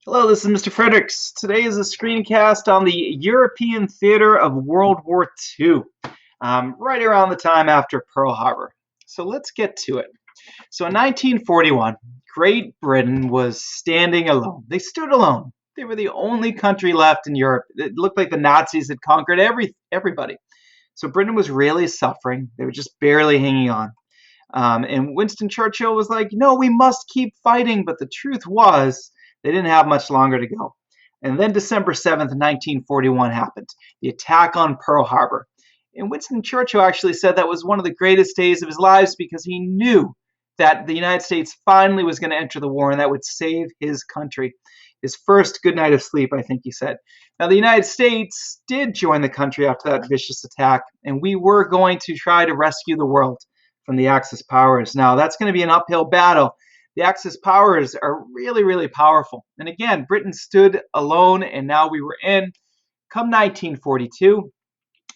Hello, this is Mr. Fredericks. Today is a screencast on the European theater of World War II, right around the time after Pearl Harbor. So let's get to it. So in 1941, Great Britain was standing alone. They stood alone. They were the only country left in Europe. It looked like the Nazis had conquered everybody. So Britain was really suffering. They were just barely hanging on. And Winston Churchill was like, no, we must keep fighting. But the truth was, they didn't have much longer to go. And then December 7th, 1941 happened, the attack on Pearl Harbor. And Winston Churchill actually said that was one of the greatest days of his lives because he knew that the United States finally was going to enter the war and that would save his country. His first good night of sleep, I think he said. Now, the United States did join the country after that vicious attack, and we were going to try to rescue the world from the Axis powers. Now, that's going to be an uphill battle. The Axis powers are really, really powerful. And again, Britain stood alone, and now we were in. Come 1942,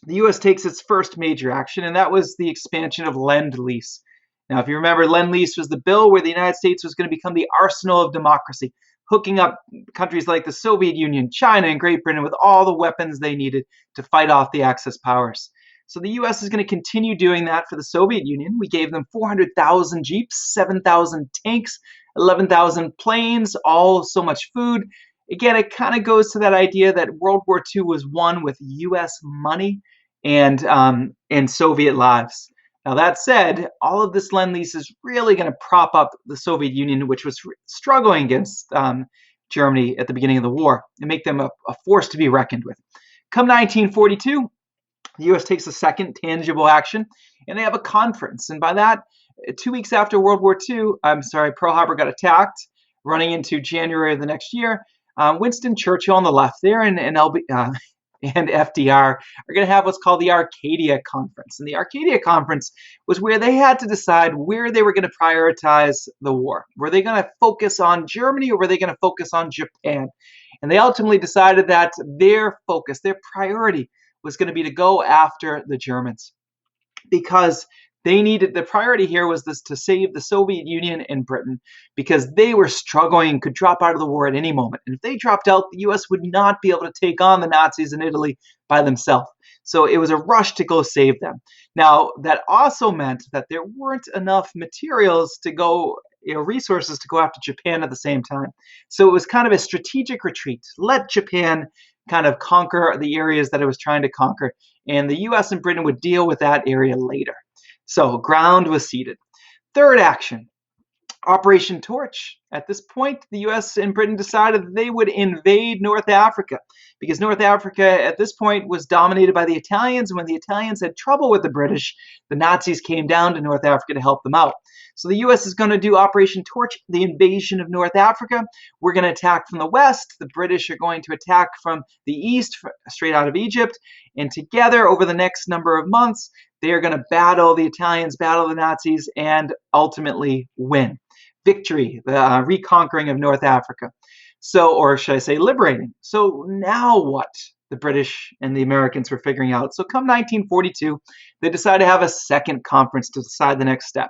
the U.S. takes its first major action, and that was the expansion of Lend-Lease. Now, if you remember, Lend-Lease was the bill where the United States was going to become the arsenal of democracy, hooking up countries like the Soviet Union, China, and Great Britain with all the weapons they needed to fight off the Axis powers. So the US is going to continue doing that for the Soviet Union. We gave them 400,000 jeeps, 7,000 tanks, 11,000 planes, all so much food. Again, it kind of goes to that idea that World War II was won with US money and Soviet lives. Now, that said, all of this Lend-Lease is really going to prop up the Soviet Union, which was struggling against Germany at the beginning of the war, and make them a force to be reckoned with. Come 1942, the U.S. takes a second tangible action, and they have a conference. And by that, 2 weeks after Pearl Harbor got attacked, running into January of the next year, Winston Churchill on the left there and FDR are going to have what's called the Arcadia Conference. And the Arcadia Conference was where they had to decide where they were going to prioritize the war. Were they going to focus on Germany or were they going to focus on Japan? And they ultimately decided that their focus, their priority, was going to be to go after the Germans because they needed, the priority here was this, to save the Soviet Union and Britain, because they were struggling, could drop out of the war at any moment. And if they dropped out, the US would not be able to take on the Nazis in Italy by themselves. So it was a rush to go save them. Now, that also meant that there weren't enough materials to go, resources to go after Japan at the same time. So it was kind of a strategic retreat. Let Japan kind of conquer the areas that it was trying to conquer, and the US and Britain would deal with that area later. So ground was ceded. Third action, Operation Torch. At this point, the US and Britain decided that they would invade North Africa because North Africa at this point was dominated by the Italians. And when the Italians had trouble with the British, the Nazis came down to North Africa to help them out. So the US is going to do Operation Torch, the invasion of North Africa. We're going to attack from the west. The British are going to attack from the east, straight out of Egypt. And together, over the next number of months, they are going to battle the Italians, battle the Nazis, and ultimately win. Victory, the reconquering of North Africa. So, or should I say liberating. So now what? The British and the Americans were figuring out. So come 1942, they decided to have a second conference to decide the next step.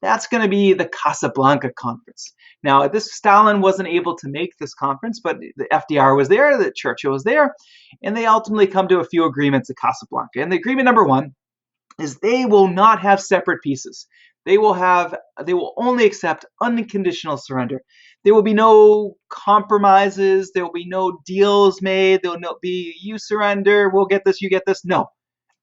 That's going to be the Casablanca Conference. Now, Stalin wasn't able to make this conference, but the FDR was there, the Churchill was there, and they ultimately come to a few agreements at Casablanca. And the agreement number one is they will not have separate pieces. They will only accept unconditional surrender. There will be no compromises. There will be no deals made. There will not be you surrender, we'll get this, you get this. No,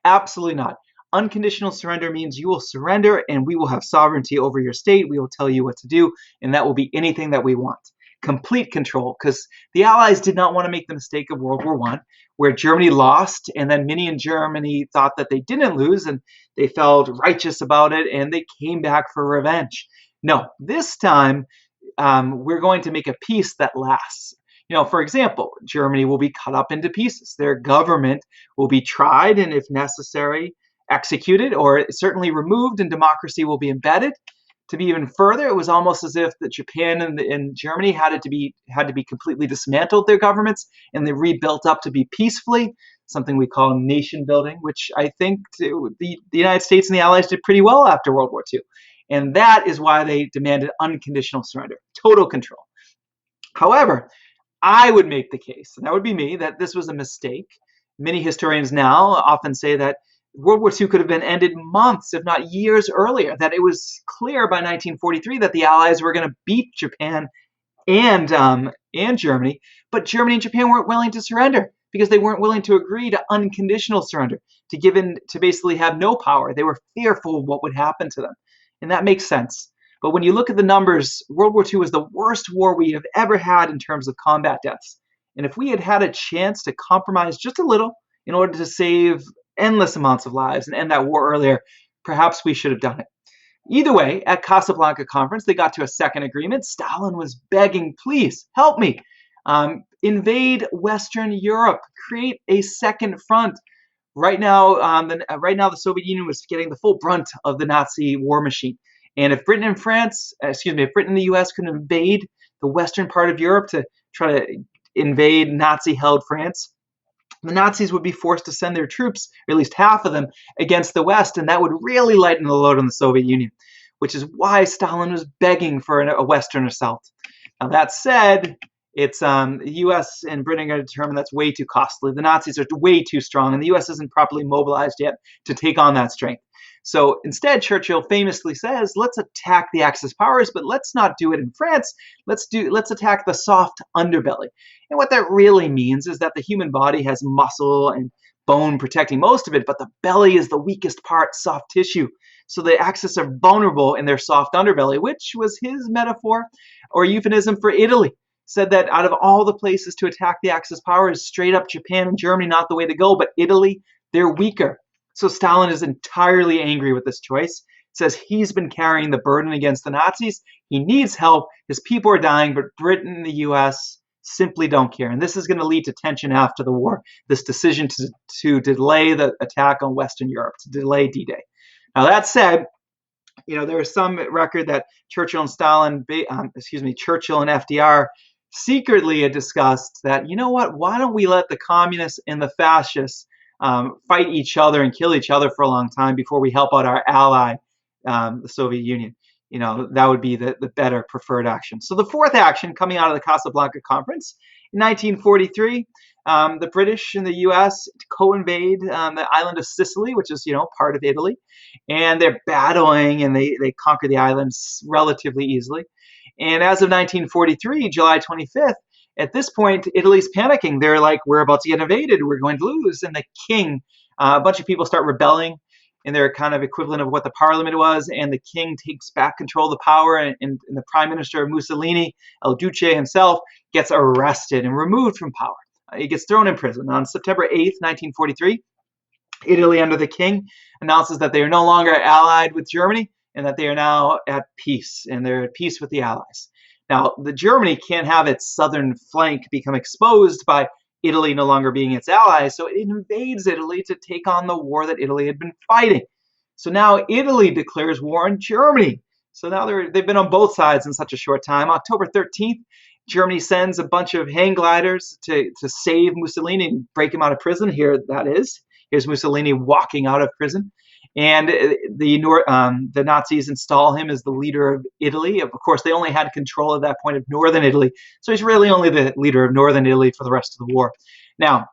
absolutely not. Unconditional surrender means you will surrender and we will have sovereignty over your state. We will tell you what to do, and that will be anything that we want. Complete control, because the Allies did not want to make the mistake of World War I, where Germany lost, and then many in Germany thought that they didn't lose, and they felt righteous about it, and they came back for revenge. No, this time we're going to make a peace that lasts. For example, Germany will be cut up into pieces. Their government will be tried, and if necessary, executed or certainly removed, and democracy will be embedded. To be even further, it was almost as if that Japan and Germany had to be completely dismantled, their governments, and they rebuilt up to be peacefully, something we call nation building, which I think the United States and the Allies did pretty well after World War II. And that is why they demanded unconditional surrender, total control. However, I would make the case, and that would be me, that this was a mistake. Many historians now often say that World War II could have been ended months, if not years earlier, that it was clear by 1943 that the Allies were going to beat Japan and Germany, but Germany and Japan weren't willing to surrender because they weren't willing to agree to unconditional surrender, to give in, to basically have no power. They were fearful of what would happen to them, and that makes sense. But when you look at the numbers, World War II was the worst war we have ever had in terms of combat deaths. And if we had had a chance to compromise just a little in order to save endless amounts of lives and end that war earlier, perhaps we should have done it. Either way, at Casablanca Conference, they got to a second agreement. Stalin was begging, please help me. Invade Western Europe, create a second front. Right now, the Soviet Union was getting the full brunt of the Nazi war machine. And if Britain and if Britain and the US could invade the western part of Europe to try to invade Nazi-held France, the Nazis would be forced to send their troops, or at least half of them, against the West, and that would really lighten the load on the Soviet Union, which is why Stalin was begging for a Western assault. Now, that said, it's the U.S. and Britain are going to determine that's way too costly. The Nazis are way too strong, and the U.S. isn't properly mobilized yet to take on that strength. So instead, Churchill famously says, let's attack the Axis powers, but let's not do it in France. Let's attack the soft underbelly. And what that really means is that the human body has muscle and bone protecting most of it, but the belly is the weakest part, soft tissue. So the Axis are vulnerable in their soft underbelly, which was his metaphor or euphemism for Italy. Said that out of all the places to attack the Axis powers, straight up Japan and Germany not the way to go, but Italy, they're weaker. So Stalin is entirely angry with this choice. Says he's been carrying the burden against the Nazis. He needs help. His people are dying, but Britain and the U.S. simply don't care. And this is going to lead to tension after the war, this decision to delay the attack on Western Europe, to delay D-Day. Now, that said, there is some record that Churchill and Churchill and FDR secretly had discussed that, why don't we let the communists and the fascists fight each other and kill each other for a long time before we help out our ally, the Soviet Union. That would be the better preferred action. So the fourth action coming out of the Casablanca Conference in 1943, the British and the U.S. co-invade the island of Sicily, which is, part of Italy. And they're battling and they conquer the islands relatively easily. And as of 1943, July 25th, at this point, Italy's panicking. They're like, we're about to get invaded. We're going to lose. And the king, a bunch of people start rebelling in their kind of equivalent of what the parliament was. And the king takes back control of the power. And the prime minister, Mussolini, El Duce himself, gets arrested and removed from power. He gets thrown in prison. On September 8th, 1943, Italy, under the king, announces that they are no longer allied with Germany and that they are now at peace. And they're at peace with the Allies. Now, the Germany can't have its southern flank become exposed by Italy no longer being its ally, so it invades Italy to take on the war that Italy had been fighting. So now Italy declares war on Germany. So now they've been on both sides in such a short time. October 13th, Germany sends a bunch of hang gliders to save Mussolini and break him out of prison. Here that is. Here's Mussolini walking out of prison. And the Nazis install him as the leader of Italy. Of course, they only had control at that point of northern Italy. So he's really only the leader of northern Italy for the rest of the war. Now,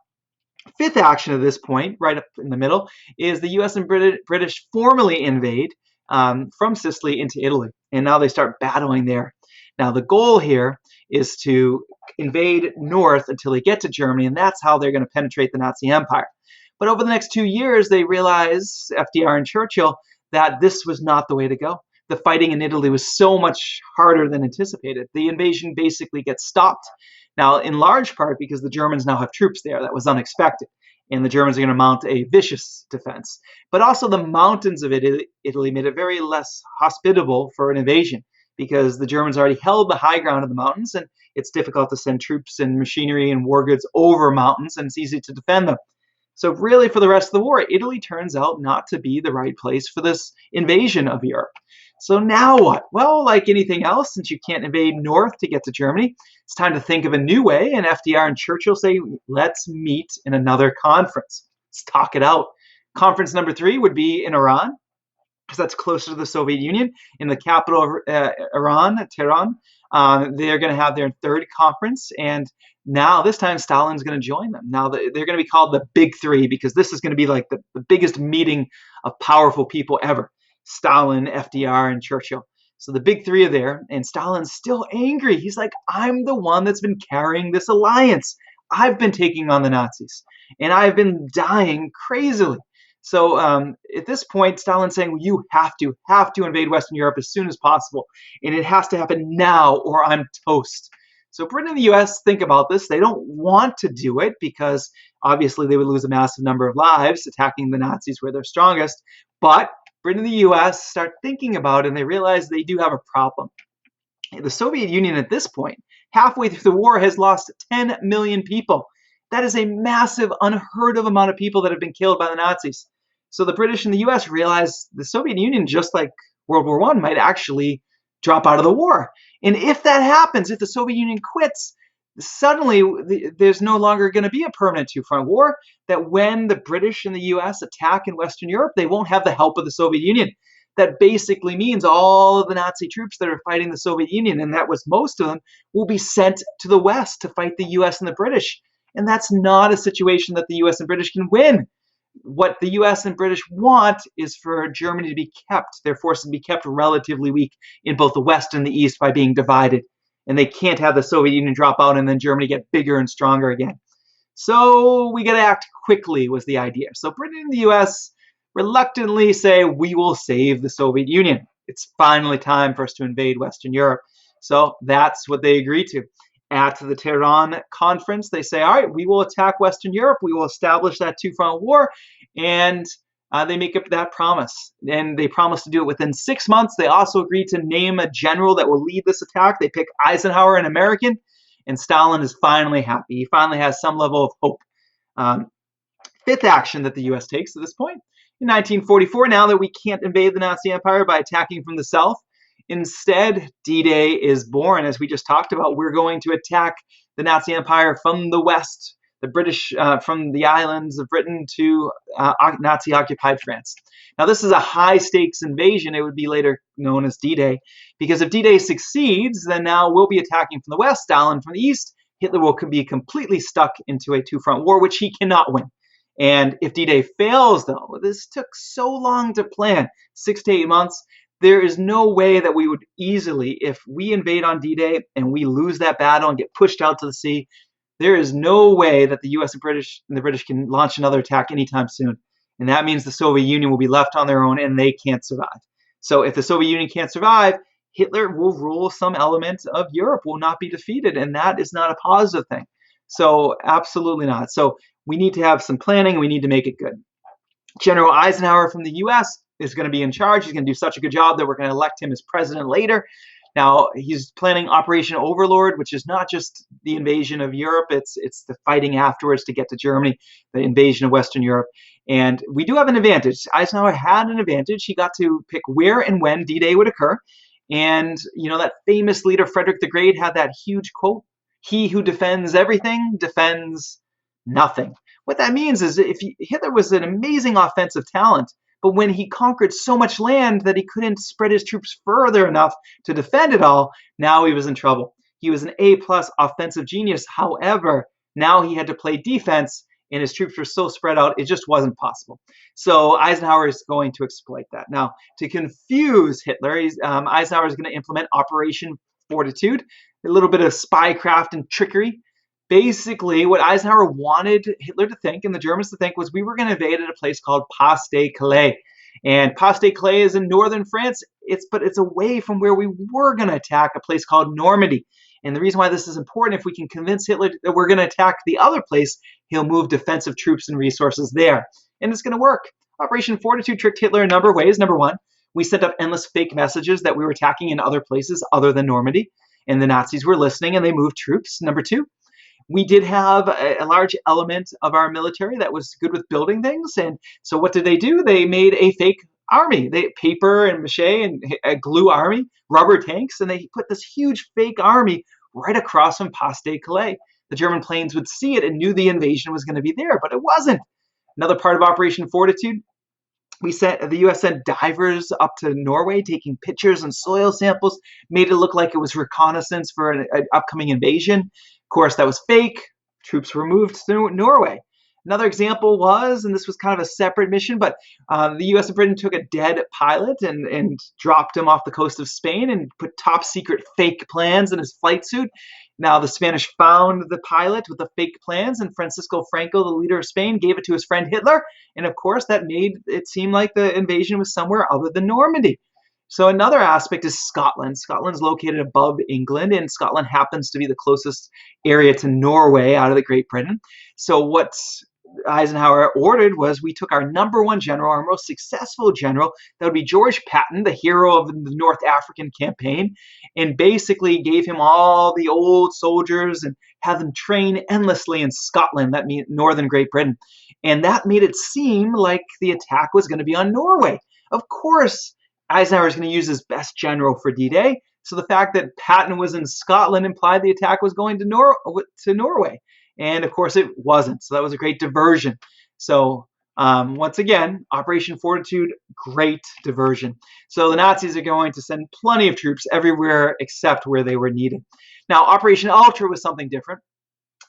fifth action at this point, right up in the middle, is the U.S. and British formally invade from Sicily into Italy. And now they start battling there. Now, the goal here is to invade north until they get to Germany, and that's how they're going to penetrate the Nazi Empire. But over the next 2 years, they realize, FDR and Churchill, that this was not the way to go. The fighting in Italy was so much harder than anticipated. The invasion basically gets stopped. Now, in large part because the Germans now have troops there. That was unexpected. And the Germans are going to mount a vicious defense. But also the mountains of Italy made it very less hospitable for an invasion because the Germans already held the high ground of the mountains, and it's difficult to send troops and machinery and war goods over mountains, and it's easy to defend them. So really, for the rest of the war, Italy turns out not to be the right place for this invasion of Europe. So now what? Well, like anything else, since you can't invade north to get to Germany, it's time to think of a new way. And FDR and Churchill say, let's meet in another conference. Let's talk it out. Conference number 3 would be in Iran, because that's closer to the Soviet Union, in the capital of Iran, Tehran. They're going to have their third conference, and now this time Stalin's going to join them. Now they're going to be called the Big Three because this is going to be like the biggest meeting of powerful people ever. Stalin, FDR, and Churchill. So the Big Three are there, and Stalin's still angry. He's like, I'm the one that's been carrying this alliance. I've been taking on the Nazis, and I've been dying crazily. So at this point, Stalin's saying, well, you have to invade Western Europe as soon as possible. And it has to happen now or I'm toast. So Britain and the US think about this. They don't want to do it because obviously they would lose a massive number of lives attacking the Nazis where they're strongest. But Britain and the US start thinking about it and they realize they do have a problem. The Soviet Union at this point, halfway through the war, has lost 10 million people. That is a massive, unheard of amount of people that have been killed by the Nazis. So the British and the US realized the Soviet Union, just like World War I, might actually drop out of the war. And if that happens, if the Soviet Union quits, suddenly there's no longer going to be a permanent two-front war, that when the British and the US attack in Western Europe, they won't have the help of the Soviet Union. That basically means all of the Nazi troops that are fighting the Soviet Union, and that was most of them, will be sent to the West to fight the US and the British. And that's not a situation that the US and British can win. What the US and British want is for Germany to be kept, their forces to be kept relatively weak in both the West and the East by being divided. And they can't have the Soviet Union drop out and then Germany get bigger and stronger again. So we got to act quickly was the idea. So Britain and the US reluctantly say, we will save the Soviet Union. It's finally time for us to invade Western Europe. So that's what they agree to. At the Tehran conference, they say, all right, we will attack Western Europe. We will establish that two-front war. And they make up that promise. And they promise to do it within 6 months. They also agree to name a general that will lead this attack. They pick Eisenhower, an American. And Stalin is finally happy. He finally has some level of hope. Fifth action that the U.S. takes at this point. In 1944, now that we can't invade the Nazi Empire by attacking from the south, instead, D-Day is born. As we just talked about, we're going to attack the Nazi Empire from the west, the British from the islands of Britain to Nazi-occupied France. Now, this is a high-stakes invasion. It would be later known as D-Day, because if D-Day succeeds, then now we'll be attacking from the west, Stalin from the east. Hitler will be completely stuck into a two-front war, which he cannot win. And if D-Day fails, though, this took so long to plan, 6 to 8 months, there is no way that we would easily, if we invade on D-Day and we lose that battle and get pushed out to the sea, there is no way that the US and the British can launch another attack anytime soon. And that means the Soviet Union will be left on their own and they can't survive. So if the Soviet Union can't survive, Hitler will rule some element of Europe, will not be defeated. And that is not a positive thing. So absolutely not. So we need to have some planning. We need to make it good. General Eisenhower from the US is going to be in charge. He's going to do such a good job that we're going to elect him as president later. Now, he's planning Operation Overlord, which is not just the invasion of Europe, it's the fighting afterwards to get to Germany, the invasion of Western Europe. And we do have an advantage. Eisenhower had an advantage. He got to pick where and when D-Day would occur. And, you know, that famous leader, Frederick the Great, had that huge quote, "He who defends everything defends nothing." What that means is Hitler was an amazing offensive talent, but when he conquered so much land that he couldn't spread his troops further enough to defend it all, now he was in trouble. He was an A-plus offensive genius. However, now he had to play defense, and his troops were so spread out, it just wasn't possible. So Eisenhower is going to exploit that. Now, to confuse Hitler, Eisenhower is going to implement Operation Fortitude, a little bit of spycraft and trickery. Basically, what Eisenhower wanted Hitler to think and the Germans to think was we were going to invade at a place called Pas-de-Calais. And Pas-de-Calais is in northern France, but it's away from where we were going to attack, a place called Normandy. And the reason why this is important, if we can convince Hitler that we're going to attack the other place, he'll move defensive troops and resources there. And it's going to work. Operation Fortitude tricked Hitler a number of ways. Number one, we sent up endless fake messages that we were attacking in other places other than Normandy. And the Nazis were listening and they moved troops. Number two, we did have a large element of our military that was good with building things. And so what did they do? They made a fake army. They paper and mache and a glue army, rubber tanks, and they put this huge fake army right across from Pas-de-Calais. The German planes would see it and knew the invasion was going to be there, but it wasn't. Another part of Operation Fortitude, The U.S. sent divers up to Norway, taking pictures and soil samples, made it look like it was reconnaissance for an upcoming invasion. Of course, that was fake. Troops were moved to Norway. Another example was, and this was kind of a separate mission, but the U.S. and Britain took a dead pilot and dropped him off the coast of Spain and put top secret fake plans in his flight suit. Now, the Spanish found the pilot with the fake plans, and Francisco Franco, the leader of Spain, gave it to his friend Hitler. And of course, that made it seem like the invasion was somewhere other than Normandy. So another aspect is Scotland. Scotland's located above England, and Scotland happens to be the closest area to Norway out of the Great Britain. So what Eisenhower ordered was we took our #1 general, our most successful general, that would be George Patton, the hero of the North African campaign, and basically gave him all the old soldiers and had them train endlessly in Scotland, that means northern Great Britain. And that made it seem like the attack was going to be on Norway. Of course, Eisenhower is going to use his best general for D-Day. So the fact that Patton was in Scotland implied the attack was going to Norway. And of course it wasn't. So that was a great diversion. So once again, Operation Fortitude, great diversion. So the Nazis are going to send plenty of troops everywhere except where they were needed. Now, Operation Ultra was something different.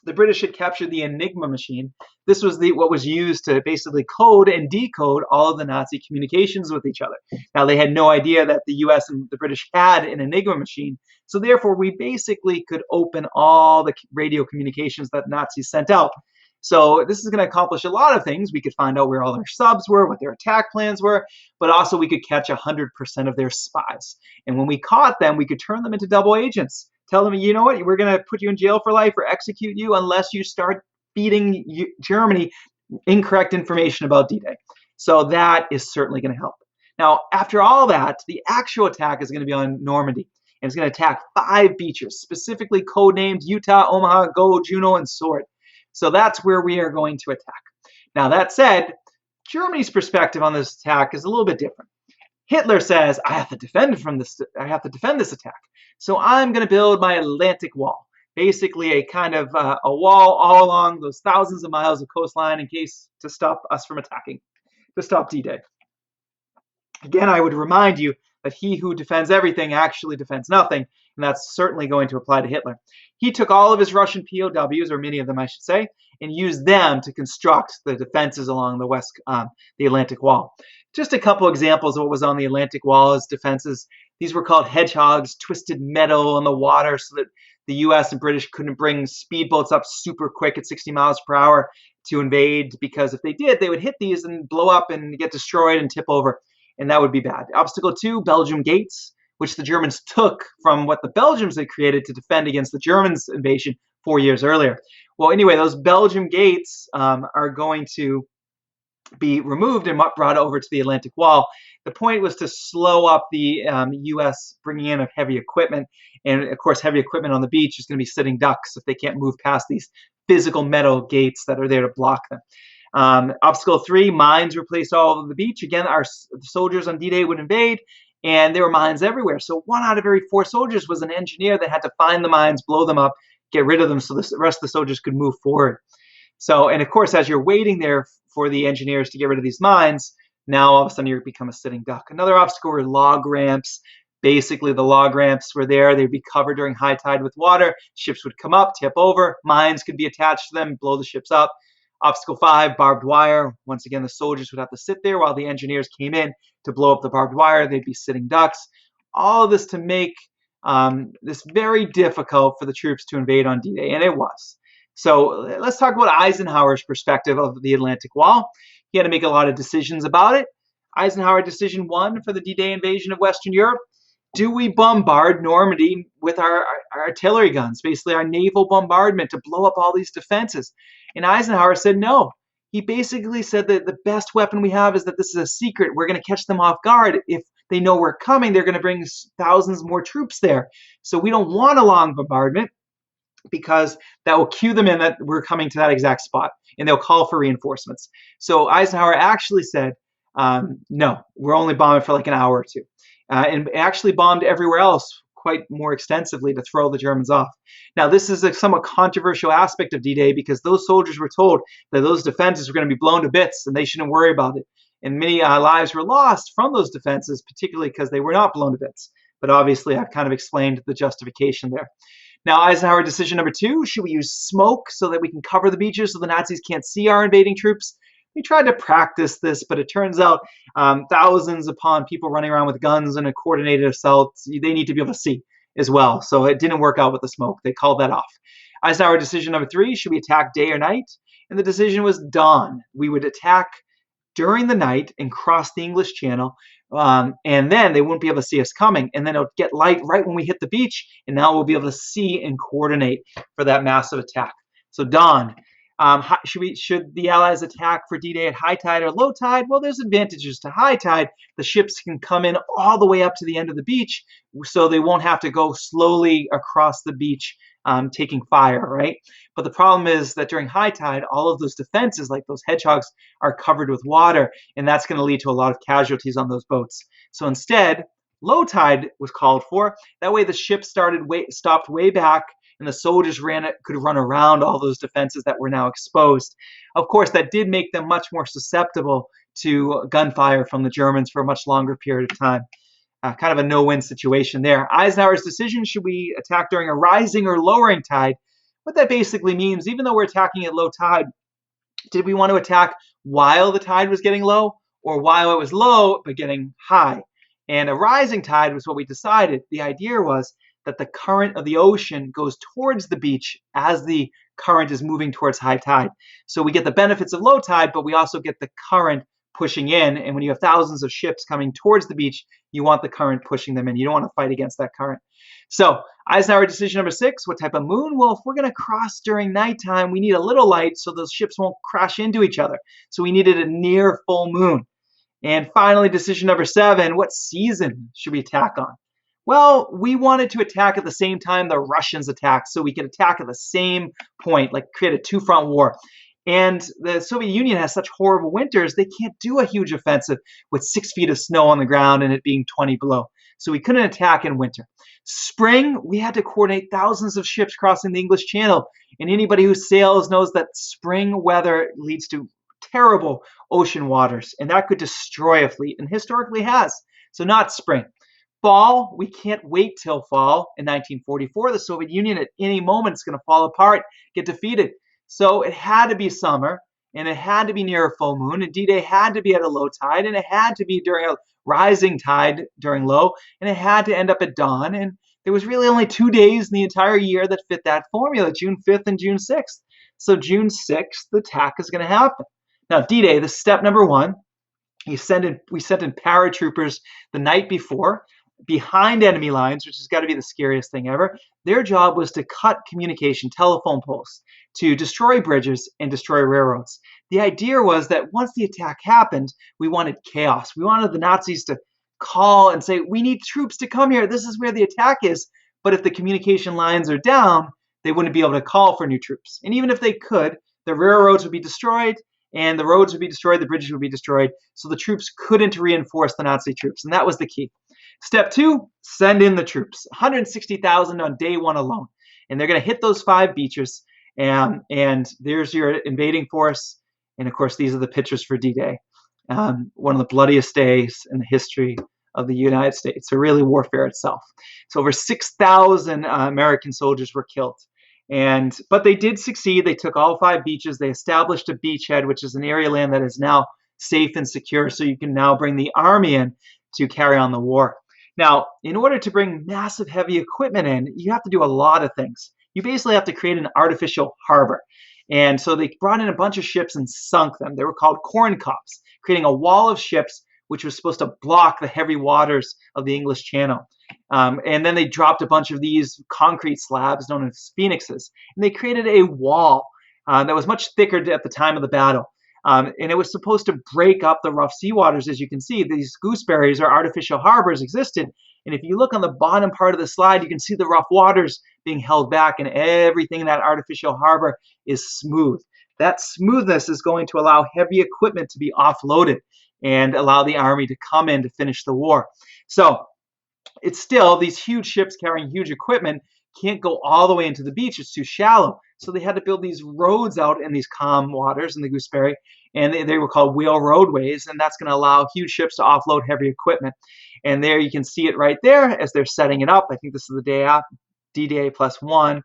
The British had captured the Enigma machine. This was what was used to basically code and decode all of the Nazi communications with each other. Now, they had no idea that the US and the British had an Enigma machine, so therefore we basically could open all the radio communications that Nazis sent out. So this is going to accomplish a lot of things. We could find out where all their subs were, what their attack plans were, but also we could catch 100% of their spies. And when we caught them, we could turn them into double agents. Tell them, you know what, we're going to put you in jail for life or execute you unless you start feeding Germany incorrect information about D-Day. So that is certainly going to help. Now, after all that, the actual attack is going to be on Normandy. And it's going to attack 5 beaches, specifically codenamed Utah, Omaha, Gull, Juno, and Sword. So that's where we are going to attack. Now, that said, Germany's perspective on this attack is a little bit different. Hitler says, I have to defend this attack. So I'm going to build my Atlantic Wall, basically a kind of a wall all along those thousands of miles of coastline in case to stop us from attacking, to stop D-Day. Again, I would remind you that he who defends everything actually defends nothing, and that's certainly going to apply to Hitler. He took all of his Russian POWs, or many of them I should say, and used them to construct the defenses along the Atlantic Wall. Just a couple examples of what was on the Atlantic Wall as defenses. These were called hedgehogs, twisted metal in the water so that the US and British couldn't bring speedboats up super quick at 60 miles per hour to invade, because if they did, they would hit these and blow up and get destroyed and tip over, and that would be bad. Obstacle 2, Belgium gates, which the Germans took from what the Belgians had created to defend against the Germans' invasion 4 years earlier. Well, anyway, those Belgium gates are going to be removed and brought over to the Atlantic Wall. The point was to slow up the U.S. bringing in of heavy equipment. And of course, heavy equipment on the beach is going to be sitting ducks if they can't move past these physical metal gates that are there to block them. Obstacle 3, mines were placed all over the beach. Again, our soldiers on D-Day would invade, and there were mines everywhere. So 1 out of every 4 soldiers was an engineer that had to find the mines, blow them up, get rid of them so the rest of the soldiers could move forward. So, and of course, as you're waiting there for the engineers to get rid of these mines, now all of a sudden you become a sitting duck. Another obstacle were log ramps. Basically, the log ramps were there. They'd be covered during high tide with water. Ships would come up, tip over. Mines could be attached to them, blow the ships up. Obstacle 5, barbed wire. Once again, the soldiers would have to sit there while the engineers came in to blow up the barbed wire. They'd be sitting ducks. All of this to make this very difficult for the troops to invade on D-Day, and it was. So let's talk about Eisenhower's perspective of the Atlantic Wall. He had to make a lot of decisions about it. Eisenhower decision 1 for the D-Day invasion of Western Europe. Do we bombard Normandy with our artillery guns, basically our naval bombardment to blow up all these defenses? And Eisenhower said no. He basically said that the best weapon we have is that this is a secret. We're going to catch them off guard. If they know we're coming, they're going to bring thousands more troops there. So we don't want a long bombardment, because that will cue them in that we're coming to that exact spot, and they'll call for reinforcements. So Eisenhower actually said, no, we're only bombing for like an hour or 2. And actually bombed everywhere else quite more extensively to throw the Germans off. Now, this is a somewhat controversial aspect of D-Day, because those soldiers were told that those defenses were going to be blown to bits and they shouldn't worry about it. And many lives were lost from those defenses, particularly because they were not blown to bits. But obviously, I've kind of explained the justification there. Now, Eisenhower decision number 2, should we use smoke so that we can cover the beaches so the Nazis can't see our invading troops? We tried to practice this, but it turns out thousands upon people running around with guns in a coordinated assault, they need to be able to see as well. So it didn't work out with the smoke. They called that off. Eisenhower decision number 3, should we attack day or night? And the decision was dawn. We would attack during the night and cross the English Channel, and then they wouldn't be able to see us coming. And then it would get light right when we hit the beach, and now we'll be able to see and coordinate for that massive attack. So dawn. Should the Allies attack for D-Day at high tide or low tide? Well, there's advantages to high tide. The ships can come in all the way up to the end of the beach, so they won't have to go slowly across the beach taking fire, right? But the problem is that during high tide, all of those defenses, like those hedgehogs, are covered with water, and that's going to lead to a lot of casualties on those boats. So instead, low tide was called for. That way the ship stopped way back, and the soldiers could run around all those defenses that were now exposed. Of course, that did make them much more susceptible to gunfire from the Germans for a much longer period of time. Kind of a no-win situation there. Eisenhower's decision, should we attack during a rising or lowering tide? What that basically means, even though we're attacking at low tide, did we want to attack while the tide was getting low, or while it was low but getting high? And a rising tide was what we decided. The idea was that the current of the ocean goes towards the beach as the current is moving towards high tide. So we get the benefits of low tide, but we also get the current pushing in. And when you have thousands of ships coming towards the beach, you want the current pushing them in. You don't want to fight against that current. So Eisenhower decision number 6, what type of moon? Well, if we're going to cross during nighttime, we need a little light so those ships won't crash into each other. So we needed a near full moon. And finally, decision number 7, what season should we attack on? Well, we wanted to attack at the same time the Russians attacked, so we could attack at the same point, like create a two-front war. And the Soviet Union has such horrible winters, they can't do a huge offensive with 6 feet of snow on the ground and it being 20 below. So we couldn't attack in winter. Spring, we had to coordinate thousands of ships crossing the English Channel. And anybody who sails knows that spring weather leads to terrible ocean waters, and that could destroy a fleet, and historically has. So not spring. Fall, we can't wait till fall. In 1944, the Soviet Union at any moment is going to fall apart, get defeated. So it had to be summer, and it had to be near a full moon, and D-Day had to be at a low tide, and it had to be during a rising tide during low, and it had to end up at dawn. And there was really only 2 days in the entire year that fit that formula, June 5th and June 6th. So June 6th, the attack is going to happen. Now, D-Day, the step number 1, we sent in paratroopers the night before behind enemy lines, which has got to be the scariest thing ever. Their job was to cut communication, telephone poles, to destroy bridges and destroy railroads. The idea was that once the attack happened, we wanted chaos. We wanted the Nazis to call and say, we need troops to come here. This is where the attack is. But if the communication lines are down, they wouldn't be able to call for new troops. And even if they could, the railroads would be destroyed, and the roads would be destroyed, the bridges would be destroyed, so the troops couldn't reinforce the Nazi troops, and that was the key. Step 2, send in the troops, 160,000 on day 1 alone, and they're going to hit those 5 beaches, and there's your invading force, and of course these are the pictures for D-Day, one of the bloodiest days in the history of the United States, so really warfare itself. So over 6,000 American soldiers were killed. But they did succeed. They took all 5 beaches. They established a beachhead, which is an area of land that is now safe and secure, so you can now bring the army in to carry on the war. Now, in order to bring massive heavy equipment in, you have to do a lot of things. You basically have to create an artificial harbor. And so they brought in a bunch of ships and sunk them. They were called corncobs, creating a wall of ships which was supposed to block the heavy waters of the English Channel. And then they dropped a bunch of these concrete slabs known as phoenixes, and they created a wall that was much thicker at the time of the battle. And it was supposed to break up the rough sea waters. As you can see, these gooseberries or artificial harbors existed. And if you look on the bottom part of the slide, you can see the rough waters being held back, and everything in that artificial harbor is smooth. That smoothness is going to allow heavy equipment to be offloaded and allow the army to come in to finish the war. So it's still, these huge ships carrying huge equipment can't go all the way into the beach. It's too shallow. So they had to build these roads out in these calm waters in the Gooseberry, and they were called whale roadways, and that's going to allow huge ships to offload heavy equipment. And there you can see it right there as they're setting it up. I think this is the day after D-Day +1.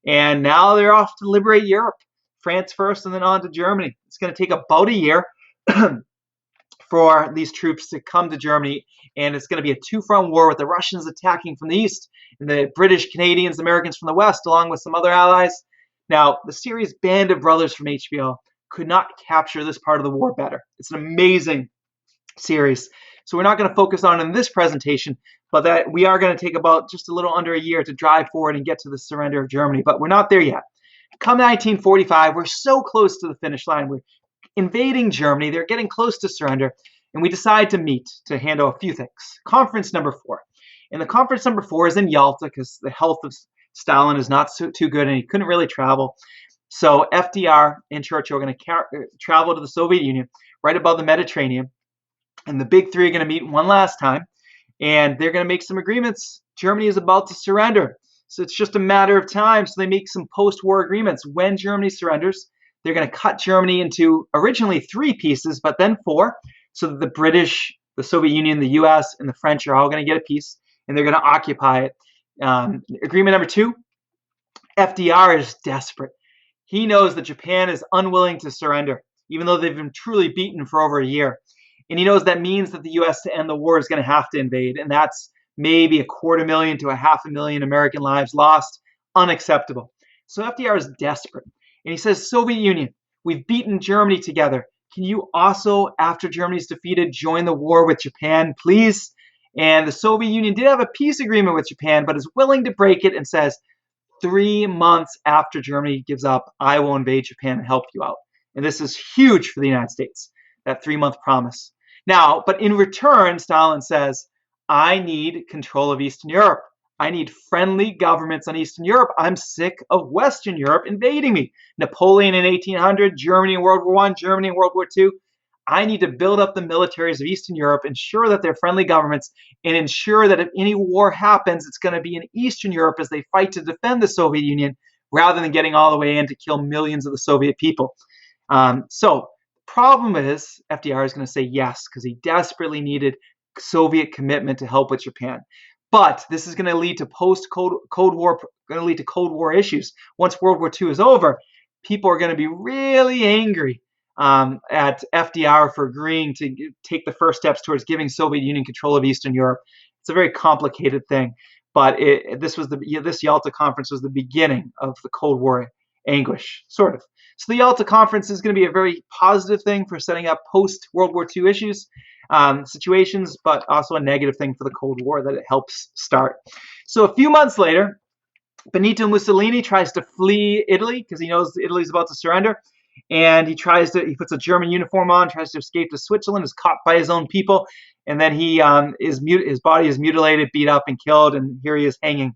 And now they're off to liberate Europe. France first and then on to Germany. It's going to take about a year for these troops to come to Germany, and it's going to be a two-front war with the Russians attacking from the east and the British, Canadians, Americans from the west, along with some other allies. Now, the series Band of Brothers from HBO could not capture this part of the war better. It's an amazing series. So we're not going to focus on it in this presentation, but that we are going to take about just a little under a year to drive forward and get to the surrender of Germany, but we're not there yet. Come 1945, we're so close to the finish line. We're invading Germany. They're getting close to surrender, and we decide to meet to handle a few things. Conference number 4. And the conference number 4 is in Yalta because the health of Stalin is not too good, and he couldn't really travel. So FDR and Churchill are going to travel to the Soviet Union right above the Mediterranean, and the big three are going to meet one last time, and they're going to make some agreements. Germany is about to surrender, so it's just a matter of time. So they make some post-war agreements. When Germany surrenders, they're going to cut Germany into originally 3 pieces, but then 4, so that the British, the Soviet Union, the US, and the French are all going to get a piece, and they're going to occupy it. Agreement number 2, FDR is desperate. He knows that Japan is unwilling to surrender, even though they've been truly beaten for over a year. And he knows that means that the US, to end the war, is going to have to invade, and that's maybe 250,000 to 500,000 American lives lost. Unacceptable. So FDR is desperate. And he says, Soviet Union, we've beaten Germany together. Can you also, after Germany's defeated, join the war with Japan, please? And the Soviet Union did have a peace agreement with Japan, but is willing to break it and says, 3 months after Germany gives up, I will invade Japan and help you out. And this is huge for the United States, that 3-month promise. Now, but in return, Stalin says, I need control of Eastern Europe. I need friendly governments on Eastern Europe. I'm sick of Western Europe invading me. Napoleon in 1800, Germany in World War I, Germany in World War II. I need to build up the militaries of Eastern Europe, ensure that they're friendly governments, and ensure that if any war happens, it's going to be in Eastern Europe as they fight to defend the Soviet Union, rather than getting all the way in to kill millions of the Soviet people. So the problem is FDR is going to say yes, because he desperately needed Soviet commitment to help with Japan. But this is going to lead to Cold War issues. Once World War II is over, people are going to be really angry at FDR for agreeing to take the first steps towards giving Soviet Union control of Eastern Europe. It's a very complicated thing, but this Yalta conference was the beginning of the Cold War anguish, sort of. So the Yalta conference is going to be a very positive thing for setting up post-World War II issues. Situations, but also a negative thing for the Cold War that it helps start. So a few months later, Benito Mussolini tries to flee Italy because he knows Italy's about to surrender, and he puts a German uniform on, tries to escape to Switzerland, is caught by his own people, and then his body is mutilated, beat up, and killed, and here he is hanging.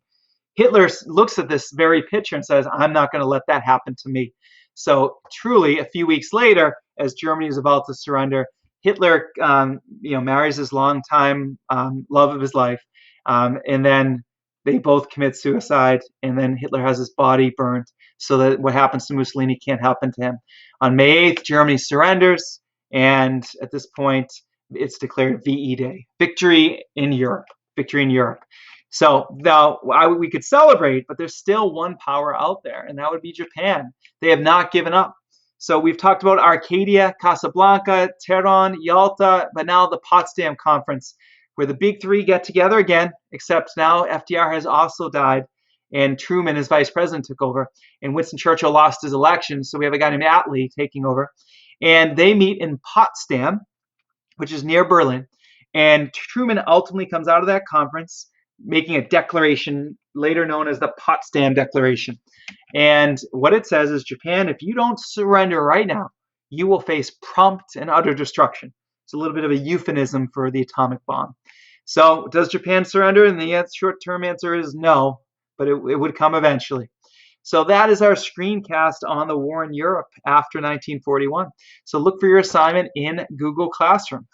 Hitler looks at this very picture and says, I'm not going to let that happen to me. So truly, a few weeks later, as Germany is about to surrender, Hitler, marries his longtime love of his life, and then they both commit suicide, and then Hitler has his body burnt so that what happens to Mussolini can't happen to him. On May 8th, Germany surrenders, and at this point, it's declared VE Day, Victory in Europe. Victory in Europe. So now we could celebrate, but there's still one power out there, and that would be Japan. They have not given up. So we've talked about Arcadia, Casablanca, Tehran, Yalta, but now the Potsdam Conference, where the big three get together again, except now FDR has also died, and Truman, as vice president, took over, and Winston Churchill lost his election, so we have a guy named Attlee taking over. And they meet in Potsdam, which is near Berlin, and Truman ultimately comes out of that conference making a declaration later known as the Potsdam Declaration. And what it says is, Japan, if you don't surrender right now, you will face prompt and utter destruction. It's a little bit of a euphemism for the atomic bomb. So does Japan surrender? And the short-term answer is no, but it would come eventually. So that is our screencast on the war in Europe after 1941. So look for your assignment in Google Classroom.